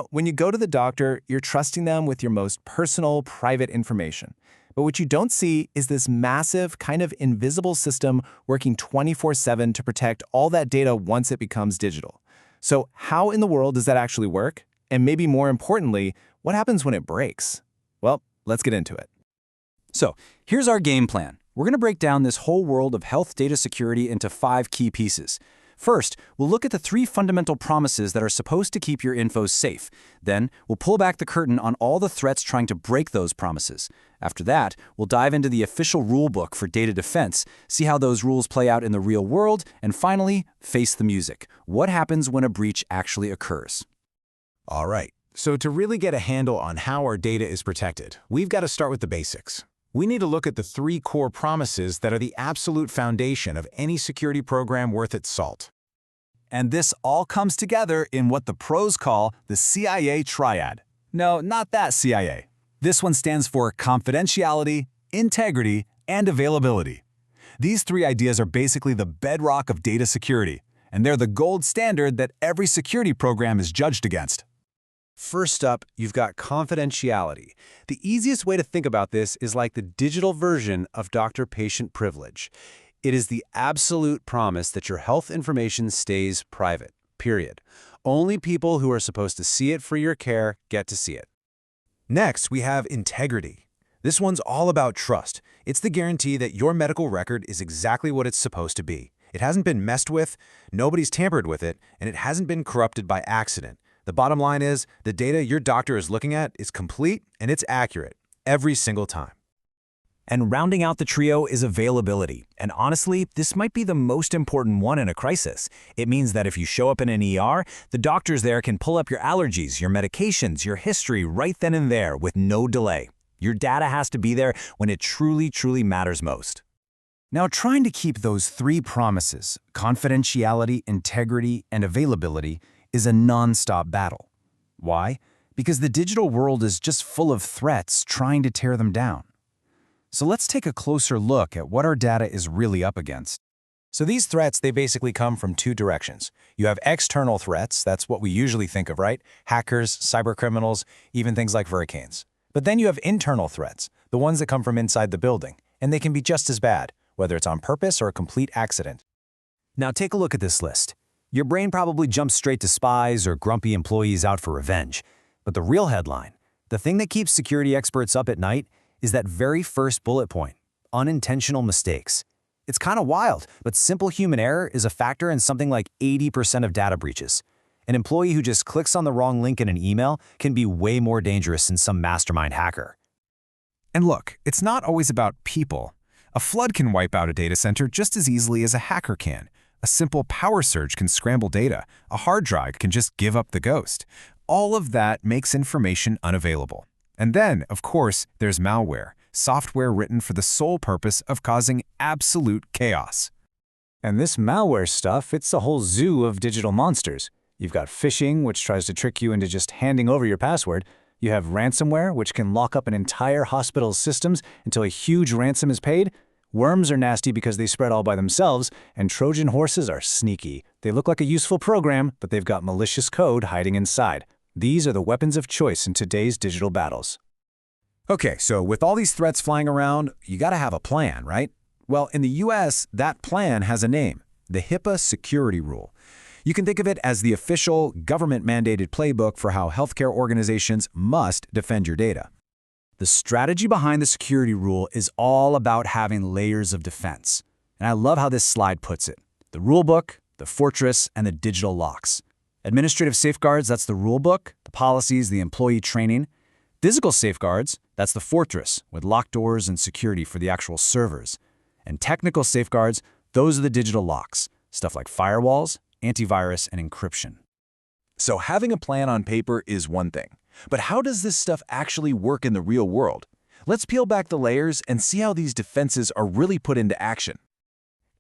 When you go to the doctor, you're trusting them with your most personal, private information. But what you don't see is this massive, kind of invisible system working 24/7 to protect all that data once it becomes digital. So how in the world does that actually work? And maybe more importantly, what happens when it breaks? Well, let's get into it. So here's our game plan. We're going to break down this whole world of health data security into 5 key pieces. First, we'll look at the 3 fundamental promises that are supposed to keep your info safe. Then, we'll pull back the curtain on all the threats trying to break those promises. After that, we'll dive into the official rulebook for data defense, see how those rules play out in the real world, and finally, face the music. What happens when a breach actually occurs? All right, so to really get a handle on how our data is protected, we've got to start with the basics. We need to look at the 3 core promises that are the absolute foundation of any security program worth its salt. And this all comes together in what the pros call the CIA triad. No, not that CIA. This one stands for confidentiality, integrity, and availability. These 3 ideas are basically the bedrock of data security, and they're the gold standard that every security program is judged against. First up, you've got confidentiality. The easiest way to think about this is like the digital version of doctor-patient privilege. It is the absolute promise that your health information stays private, period. Only people who are supposed to see it for your care get to see it. Next, we have integrity. This one's all about trust. It's the guarantee that your medical record is exactly what it's supposed to be. It hasn't been messed with, nobody's tampered with it, and it hasn't been corrupted by accident. The bottom line is, the data your doctor is looking at is complete and it's accurate, every single time. And rounding out the trio is availability. And honestly, this might be the most important one in a crisis. It means that if you show up in an ER, the doctors there can pull up your allergies, your medications, your history right then and there with no delay. Your data has to be there when it truly, truly matters most. Now, trying to keep those 3 promises, confidentiality, integrity, and availability, is a non-stop battle. Why? Because the digital world is just full of threats trying to tear them down. So let's take a closer look at what our data is really up against. So these threats, they basically come from 2 directions. You have external threats, that's what we usually think of, right? Hackers, cybercriminals, even things like hurricanes. But then you have internal threats, the ones that come from inside the building, and they can be just as bad, whether it's on purpose or a complete accident. Now take a look at this list. Your brain probably jumps straight to spies or grumpy employees out for revenge. But the real headline, the thing that keeps security experts up at night, is that very first bullet point, unintentional mistakes. It's kind of wild, but simple human error is a factor in something like 80% of data breaches. An employee who just clicks on the wrong link in an email can be way more dangerous than some mastermind hacker. And look, it's not always about people. A flood can wipe out a data center just as easily as a hacker can. A simple power surge can scramble data. A hard drive can just give up the ghost. All of that makes information unavailable. And then, of course, there's malware, software written for the sole purpose of causing absolute chaos. And this malware stuff, it's a whole zoo of digital monsters. You've got phishing, which tries to trick you into just handing over your password. You have ransomware, which can lock up an entire hospital's systems until a huge ransom is paid. Worms are nasty because they spread all by themselves, and Trojan horses are sneaky. They look like a useful program, but they've got malicious code hiding inside. These are the weapons of choice in today's digital battles. Okay, so with all these threats flying around, you gotta have a plan, right? Well, in the US, that plan has a name, the HIPAA Security Rule. You can think of it as the official government-mandated playbook for how healthcare organizations must defend your data. The strategy behind the security rule is all about having layers of defense. And I love how this slide puts it. The rulebook, the fortress, and the digital locks. Administrative safeguards, that's the rulebook, the policies, the employee training. Physical safeguards, that's the fortress, with locked doors and security for the actual servers. And technical safeguards, those are the digital locks, stuff like firewalls, antivirus, and encryption. So having a plan on paper is one thing. But how does this stuff actually work in the real world? Let's peel back the layers and see how these defenses are really put into action.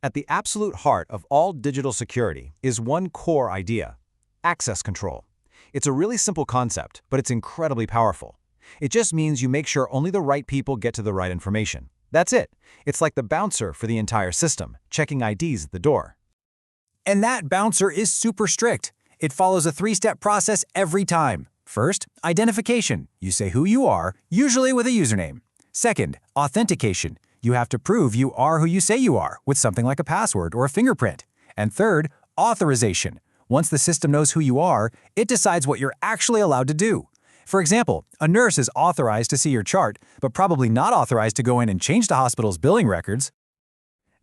At the absolute heart of all digital security is one core idea: access control. It's a really simple concept, but it's incredibly powerful. It just means you make sure only the right people get to the right information. That's it. It's like the bouncer for the entire system, checking IDs at the door. And that bouncer is super strict. It follows a 3-step process every time. First, identification. You say who you are, usually with a username. Second, authentication. You have to prove you are who you say you are with something like a password or a fingerprint. And third, authorization. Once the system knows who you are, it decides what you're actually allowed to do. For example, a nurse is authorized to see your chart, but probably not authorized to go in and change the hospital's billing records.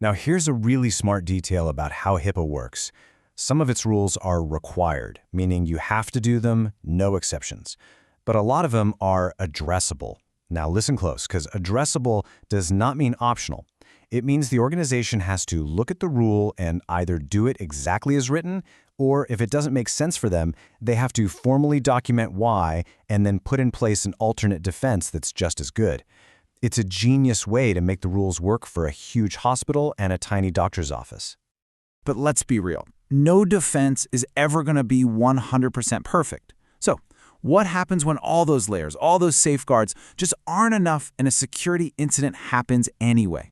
Now here's a really smart detail about how HIPAA works. Some of its rules are required, meaning you have to do them, no exceptions. But a lot of them are addressable. Now listen close, because addressable does not mean optional. It means the organization has to look at the rule and either do it exactly as written, or if it doesn't make sense for them, they have to formally document why and then put in place an alternate defense that's just as good. It's a genius way to make the rules work for a huge hospital and a tiny doctor's office. But let's be real. No defense is ever going to be 100% perfect. So, what happens when all those layers, all those safeguards just aren't enough and a security incident happens anyway?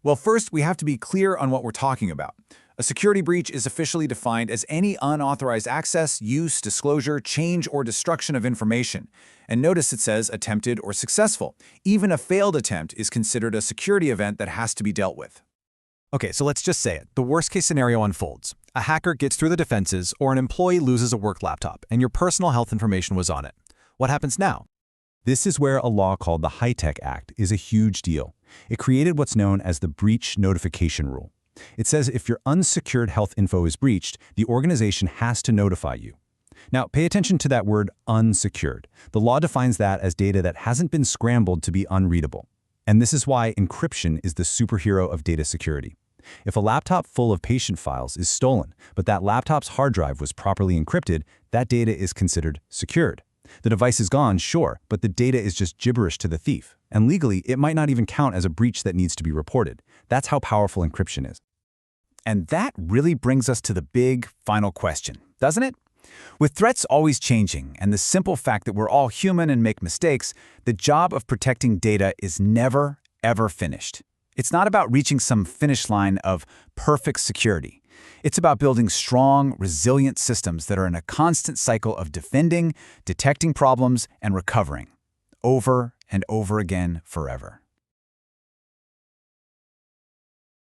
Well, first, we have to be clear on what we're talking about. A security breach is officially defined as any unauthorized access, use, disclosure, change, or destruction of information. And notice it says attempted or successful. Even a failed attempt is considered a security event that has to be dealt with. Okay, so let's just say it. The worst-case scenario unfolds. A hacker gets through the defenses, or an employee loses a work laptop, and your personal health information was on it. What happens now? This is where a law called the HITECH Act is a huge deal. It created what's known as the Breach Notification Rule. It says if your unsecured health info is breached, the organization has to notify you. Now, pay attention to that word unsecured. The law defines that as data that hasn't been scrambled to be unreadable. And this is why encryption is the superhero of data security. If a laptop full of patient files is stolen, but that laptop's hard drive was properly encrypted, that data is considered secured. The device is gone, sure, but the data is just gibberish to the thief. And legally, it might not even count as a breach that needs to be reported. That's how powerful encryption is. And that really brings us to the big final question, doesn't it? With threats always changing and the simple fact that we're all human and make mistakes, the job of protecting data is never, ever finished. It's not about reaching some finish line of perfect security. It's about building strong, resilient systems that are in a constant cycle of defending, detecting problems, and recovering, over and over again forever.